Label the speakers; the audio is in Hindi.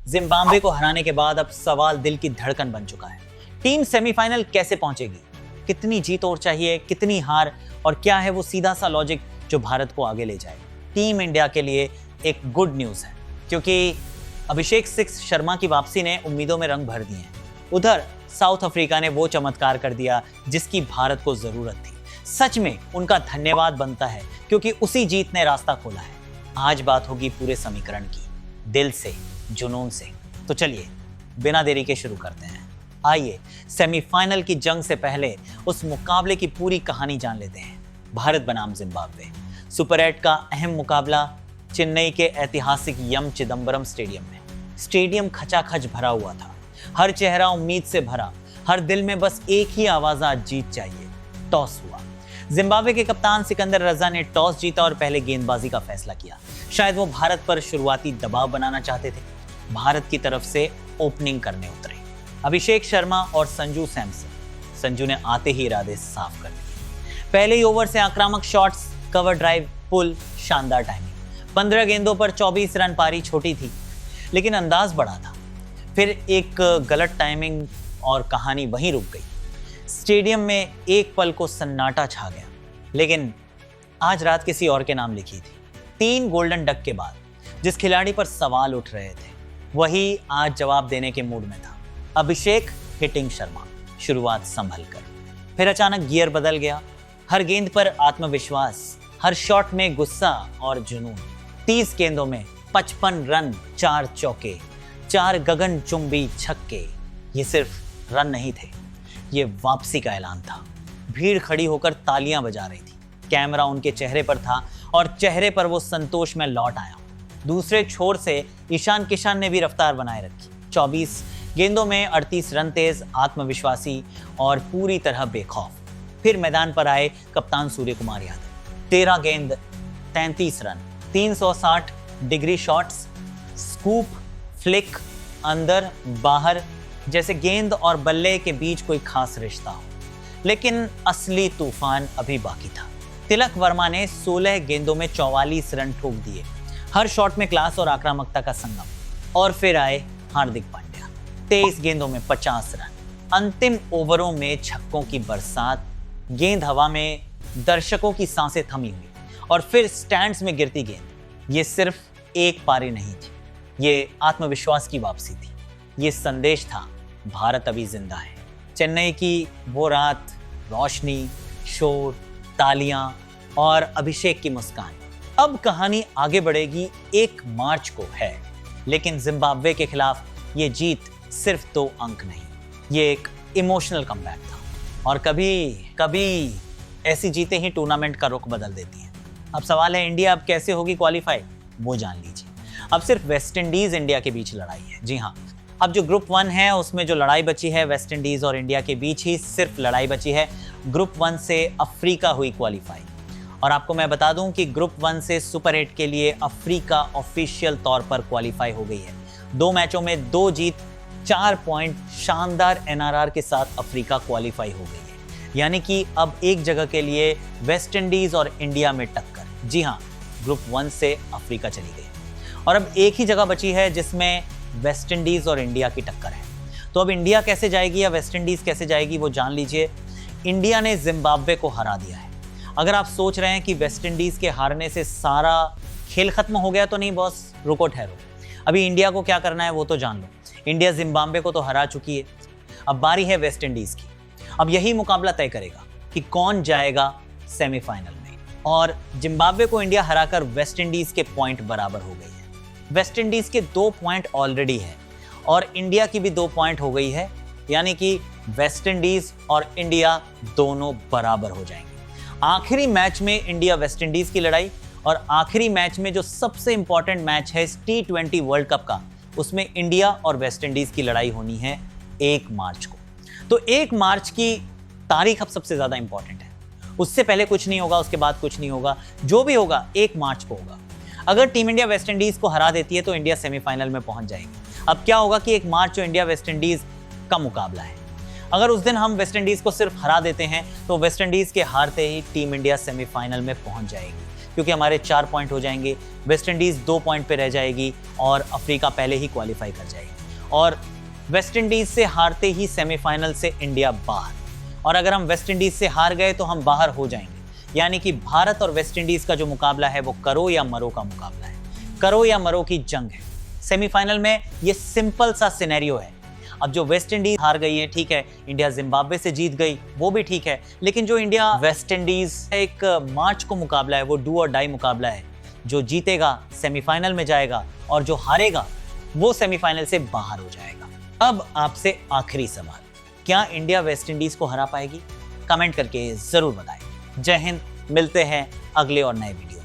Speaker 1: जिम्बाब्वे को हराने के बाद अब सवाल दिल की धड़कन बन चुका है। टीम सेमीफाइनल कैसे पहुंचेगी? कितनी जीत और चाहिए, कितनी हार, और क्या है वो सीधा सा लॉजिक जो भारत को आगे ले जाए? टीम इंडिया के लिए एक गुड न्यूज़ है, क्योंकि अभिषेक शर्मा की वापसी ने उम्मीदों में रंग भर दिए हैं। उधर साउथ अफ्रीका ने वो चमत्कार कर दिया जिसकी भारत को जरूरत थी। सच में उनका धन्यवाद बनता है, क्योंकि उसी जीत ने रास्ता खोला है। आज बात होगी पूरे समीकरण की, दिल से, जुनून से। तो चलिए बिना देरी के शुरू करते हैं। आइए सेमीफाइनल की जंग से पहले उस मुकाबले की पूरी कहानी जान लेते हैं। भारत बनाम जिम्बाब्वे सुपर 8 का अहम मुकाबला चेन्नई के ऐतिहासिक यम चिदंबरम स्टेडियम में। स्टेडियम खचाखच भरा हुआ था, हर चेहरा उम्मीद से भरा, हर दिल में बस एक ही आवाज, आज जीत चाहिए। टॉस हुआ। जिम्बाब्वे के कप्तान सिकंदर रजा ने टॉस जीता और पहले गेंदबाजी का फैसला किया। शायद वो भारत पर शुरुआती दबाव बनाना चाहते थे। भारत की तरफ से ओपनिंग करने उतरे अभिषेक शर्मा और संजू सैमसन। संजू ने आते ही इरादे साफ कर दिए। पहले ही ओवर से आक्रामक शॉट्स, कवर ड्राइव, पुल, शानदार टाइमिंग। 15 गेंदों पर 24 रन, पारी छोटी थी लेकिन अंदाज बड़ा था। फिर एक गलत टाइमिंग और कहानी वहीं रुक गई। स्टेडियम में एक पल को सन्नाटा छा गया। लेकिन आज रात किसी और के नाम लिखी थी। 3 गोल्डन डक के बाद जिस खिलाड़ी पर सवाल उठ रहे थे, वही आज जवाब देने के मूड में था। अभिषेक हिटिंग शर्मा। शुरुआत संभल कर, फिर अचानक गियर बदल गया। हर गेंद पर आत्मविश्वास, हर शॉट में गुस्सा और जुनून। 30 गेंदों में 55 रन, 4 चौके, 4 गगनचुंबी छक्के। ये सिर्फ रन नहीं थे, ये वापसी का ऐलान था। भीड़ खड़ी होकर तालियां बजा रही थी। कैमरा उनके चेहरे पर था और चेहरे पर वो संतोष में लौट आया। दूसरे छोर से ईशान किशन ने भी रफ्तार बनाए रखी। 24 गेंदों में 38 रन तेज, आत्मविश्वासी और पूरी तरह बेखौफ। फिर मैदान पर आए कप्तान सूर्य कुमार यादव। 13 गेंद, 33 run, 360 degree shots, scoop, flick, अंदर बाहर, जैसे गेंद और बल्ले के बीच कोई खास रिश्ता हो। लेकिन असली तूफान अभी बाकी था। तिलक वर्मा ने 16 गेंदों में 44 रन ठोक दिए। हर शॉट में क्लास और आक्रामकता का संगम। और फिर आए हार्दिक पांड्या। 23 गेंदों में 50 रन। अंतिम ओवरों में छक्कों की बरसात, गेंद हवा में, दर्शकों की सांसें थमी हुई और फिर स्टैंड्स में गिरती गेंद। ये सिर्फ एक पारी नहीं थी, ये आत्मविश्वास की वापसी थी। ये संदेश था, भारत अभी जिंदा है। चेन्नई की वो रात, रोशनी, शोर, तालियां और अभिषेक की मुस्कान। अब कहानी आगे बढ़ेगी। 1 मार्च को है, लेकिन जिम्बाब्वे के खिलाफ ये जीत सिर्फ 2 अंक नहीं, ये एक इमोशनल कमबैक था। और कभी कभी ऐसी जीतें ही टूर्नामेंट का रुख बदल देती हैं। अब सवाल है, इंडिया अब कैसे होगी क्वालिफाई? वो जान लीजिए। अब सिर्फ वेस्ट इंडीज इंडिया के बीच लड़ाई है। जी हाँ, अब जो ग्रुप 1 है उसमें जो लड़ाई बची है, वेस्ट इंडीज और इंडिया के बीच ही सिर्फ लड़ाई बची है। ग्रुप 1 से अफ्रीका हुई क्वालिफाई। और आपको मैं बता दूं कि ग्रुप 1 से सुपर 8 के लिए अफ्रीका ऑफिशियल तौर पर क्वालिफाई हो गई है। 2 मैचों में 2 जीत, 4 पॉइंट, शानदार एनआरआर के साथ अफ्रीका क्वालिफाई हो गई है। यानी कि अब एक जगह के लिए वेस्ट इंडीज और इंडिया में टक्कर। जी हाँ, ग्रुप 1 से अफ्रीका चली गई और अब एक ही जगह बची है जिसमें वेस्ट इंडीज और इंडिया की टक्कर है। तो अब इंडिया कैसे जाएगी या वेस्ट इंडीज कैसे जाएगी, वो जान लीजिए। इंडिया ने जिम्बाब्वे को हरा दिया है। अगर आप सोच रहे हैं कि वेस्ट इंडीज के हारने से सारा खेल खत्म हो गया, तो नहीं बॉस, रुको ठहरो। अभी इंडिया को क्या करना है वो तो जान लो। इंडिया जिम्बाब्वे को तो हरा चुकी है, अब बारी है वेस्ट इंडीज की। अब यही मुकाबला तय करेगा कि कौन जाएगा सेमीफाइनल में। और जिम्बाब्वे को इंडिया हराकर वेस्ट इंडीज के पॉइंट बराबर हो गई है। वेस्ट इंडीज के 2 पॉइंट ऑलरेडी है और इंडिया की भी 2 पॉइंट हो गई है। यानी कि वेस्ट इंडीज और इंडिया दोनों बराबर हो जाएंगे। आखिरी मैच में इंडिया वेस्ट इंडीज की लड़ाई, और आखिरी मैच में जो सबसे इंपॉर्टेंट मैच है T20 वर्ल्ड कप का, उसमें इंडिया और वेस्ट इंडीज की लड़ाई होनी है 1 मार्च को। तो 1 मार्च की तारीख अब सबसे ज्यादा इंपॉर्टेंट है। उससे पहले कुछ नहीं होगा, उसके बाद कुछ नहीं होगा। जो भी होगा 1 मार्च को होगा। अगर टीम इंडिया वेस्ट इंडीज को हरा देती है तो इंडिया सेमीफाइनल में पहुंच जाएगी। अब क्या होगा कि 1 मार्च जो इंडिया वेस्ट इंडीज का मुकाबला है, अगर उस दिन हम वेस्ट इंडीज को सिर्फ हरा देते हैं तो वेस्ट इंडीज के हारते ही टीम इंडिया सेमीफाइनल में पहुंच जाएगी। क्योंकि हमारे 4 पॉइंट हो जाएंगे, वेस्ट इंडीज 2 पॉइंट पे रह जाएगी और अफ्रीका पहले ही क्वालिफाई कर जाएगी। और वेस्ट इंडीज से हारते ही सेमीफाइनल से इंडिया बाहर, और अगर हम वेस्ट इंडीज से हार गए तो हम बाहर हो जाएंगे। यानी कि भारत और वेस्ट इंडीज का जो मुकाबला है वो करो या मरो का मुकाबला है, करो या मरो की जंग है। सेमीफाइनल में ये सिंपल सा सिनेरियो है। अब जो वेस्ट इंडीज हार गई है, ठीक है, इंडिया जिम्बाब्वे से जीत गई, वो भी ठीक है, लेकिन जो इंडिया वेस्ट इंडीज एक मार्च को मुकाबला है, वो डू और डाई मुकाबला है। जो जीतेगा सेमीफाइनल में जाएगा और जो हारेगा वो सेमीफाइनल से बाहर हो जाएगा। अब आपसे आखिरी सवाल, क्या इंडिया वेस्ट इंडीज को हरा पाएगी? कमेंट करके जरूर बताएं। जय हिंद, मिलते हैं अगले और नए वीडियो।